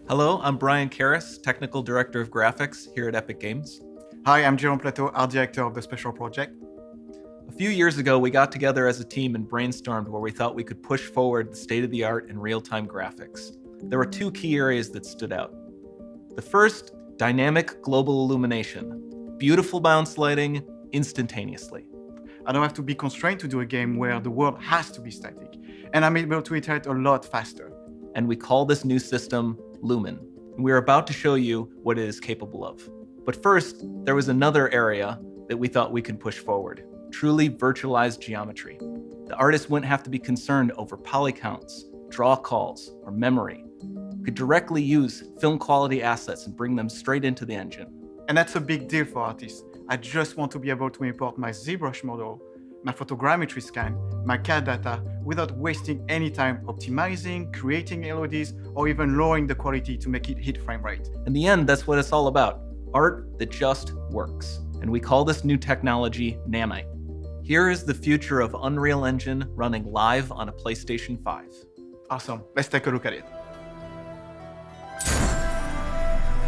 Hello, I'm Brian Karras, Technical Director of Graphics here at Epic Games. Hi, I'm Jérôme Plateau, Art Director of the Special Project. A few years ago, we got together as a team and brainstormed where we thought we could push forward the state-of-the-art in real-time graphics. There were two key areas that stood out. The first, dynamic global illumination. Beautiful bounce lighting, instantaneously. I don't have to be constrained to do a game where the world has to be static, and I'm able to iterate a lot faster. And we call this new system Lumen. And we're about to show you what it is capable of. But first, there was another area that we thought we could push forward. Truly virtualized geometry. The artist wouldn't have to be concerned over poly counts, draw calls, or memory. We could directly use film quality assets and bring them straight into the engine. And that's a big deal for artists. I just want to be able to import my ZBrush model, my photogrammetry scan, my CAD data, without wasting any time optimizing, creating LODs, or even lowering the quality to make it hit frame rate. In the end, that's what it's all about. Art that just works. And we call this new technology Nanite. Here is the future of Unreal Engine running live on a PlayStation 5. Awesome, let's take a look at it.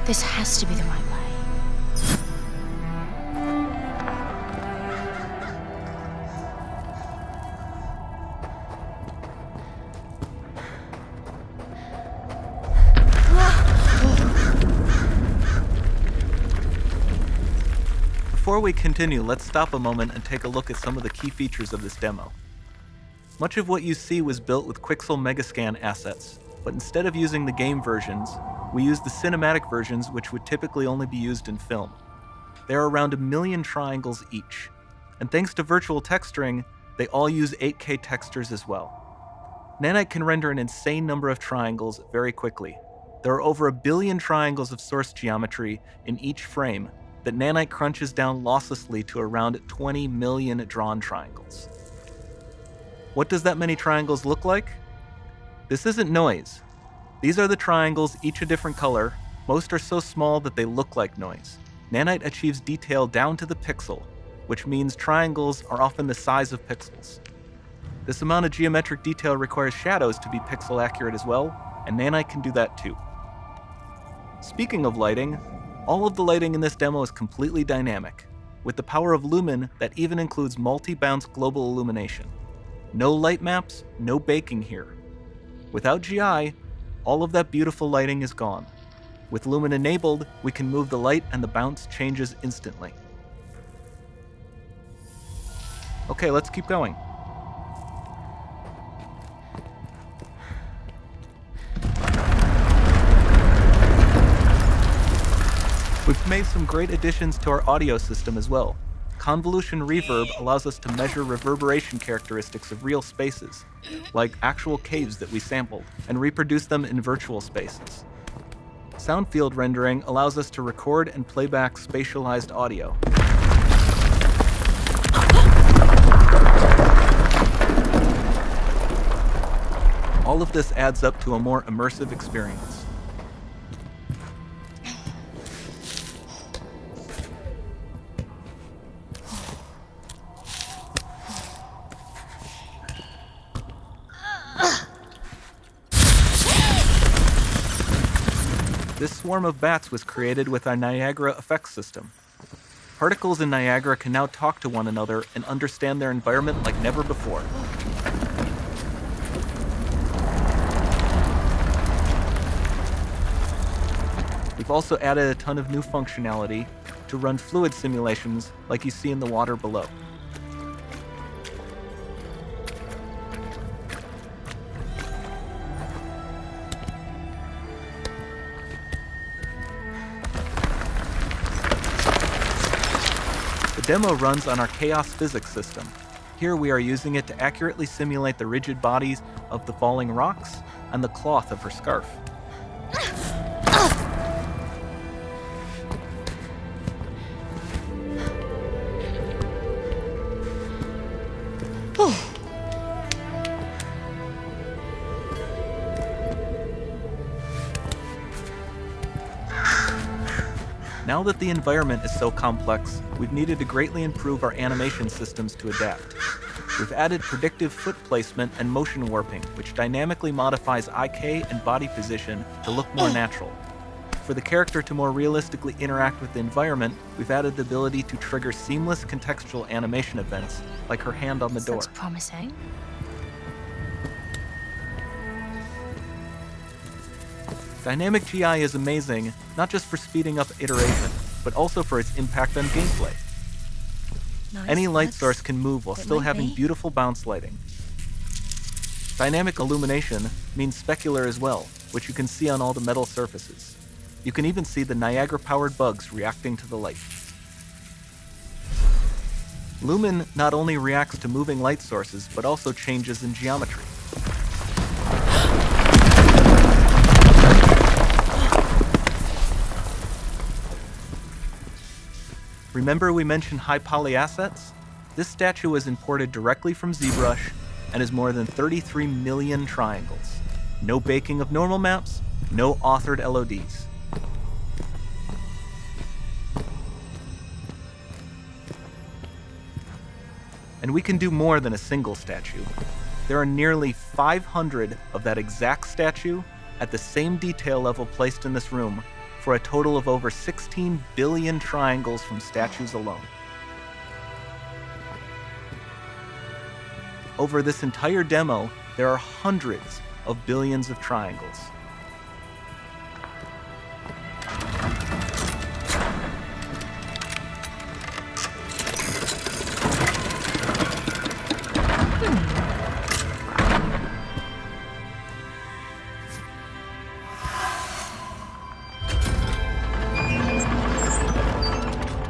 This has to be the right way. Before we continue, let's stop a moment and take a look at some of the key features of this demo. Much of what you see was built with Quixel Megascan assets, but instead of using the game versions, we used the cinematic versions, which would typically only be used in film. There are around 1 million triangles each, and thanks to virtual texturing, they all use 8K textures as well. Nanite can render an insane number of triangles very quickly. There are over 1 billion triangles of source geometry in each frame that Nanite crunches down losslessly to around 20 million drawn triangles. What does that many triangles look like? This isn't noise. These are the triangles, each a different color. Most are so small that they look like noise. Nanite achieves detail down to the pixel, which means triangles are often the size of pixels. This amount of geometric detail requires shadows to be pixel accurate as well, and Nanite can do that too. Speaking of lighting, all of the lighting in this demo is completely dynamic, with the power of Lumen that even includes multi-bounce global illumination. No light maps, no baking here. Without GI, all of that beautiful lighting is gone. With Lumen enabled, we can move the light and the bounce changes instantly. Okay, let's keep going. We've made some great additions to our audio system as well. Convolution reverb allows us to measure reverberation characteristics of real spaces, like actual caves that we sampled, and reproduce them in virtual spaces. Sound field rendering allows us to record and play back spatialized audio. All of this adds up to a more immersive experience. This swarm of bats was created with our Niagara effects system. Particles in Niagara can now talk to one another and understand their environment like never before. We've also added a ton of new functionality to run fluid simulations like you see in the water below. The demo runs on our chaos physics system. Here we are using it to accurately simulate the rigid bodies of the falling rocks and the cloth of her scarf. Now that the environment is so complex, we've needed to greatly improve our animation systems to adapt. We've added predictive foot placement and motion warping, which dynamically modifies IK and body position to look more natural. For the character to more realistically interact with the environment, we've added the ability to trigger seamless contextual animation events, like her hand on the door. Looks promising. Dynamic GI is amazing, not just for speeding up iteration, but also for its impact on gameplay. Nice. Any light Looks- source can move while it still might having be. beautiful bounce lighting. Dynamic illumination means specular as well, which you can see on all the metal surfaces. You can even see the Niagara-powered bugs reacting to the light. Lumen not only reacts to moving light sources, but also changes in geometry. Remember we mentioned high poly assets? This statue was imported directly from ZBrush and is more than 33 million triangles. No baking of normal maps, no authored LODs. And we can do more than a single statue. There are nearly 500 of that exact statue at the same detail level placed in this room, for a total of over 16 billion triangles from statues alone. Over this entire demo, there are hundreds of billions of triangles.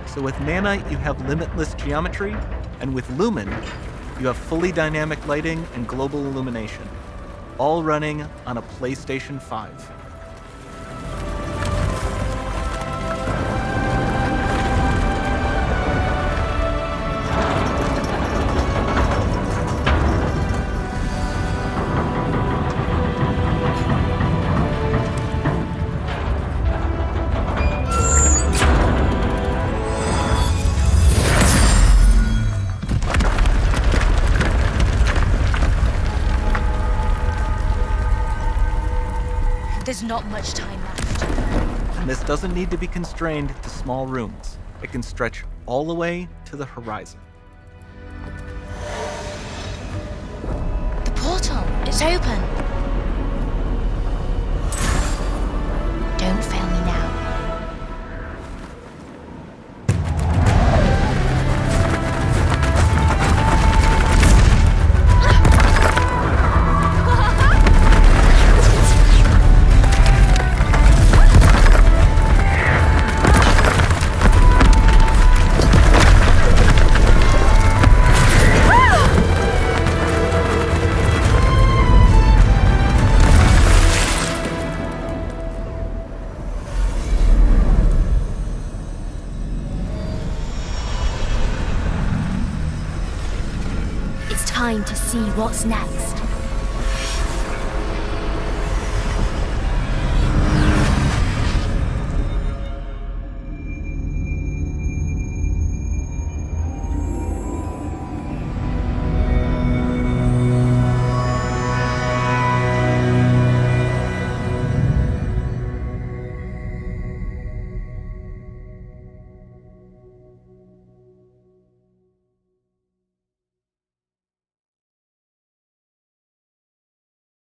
So with Nanite, you have limitless geometry, and with Lumen, you have fully dynamic lighting and global illumination, all running on a PlayStation 5. There's not much time left. And this doesn't need to be constrained to small rooms. It can stretch all the way to the horizon. The portal, it's open. Don't fail me now. It's time to see what's next.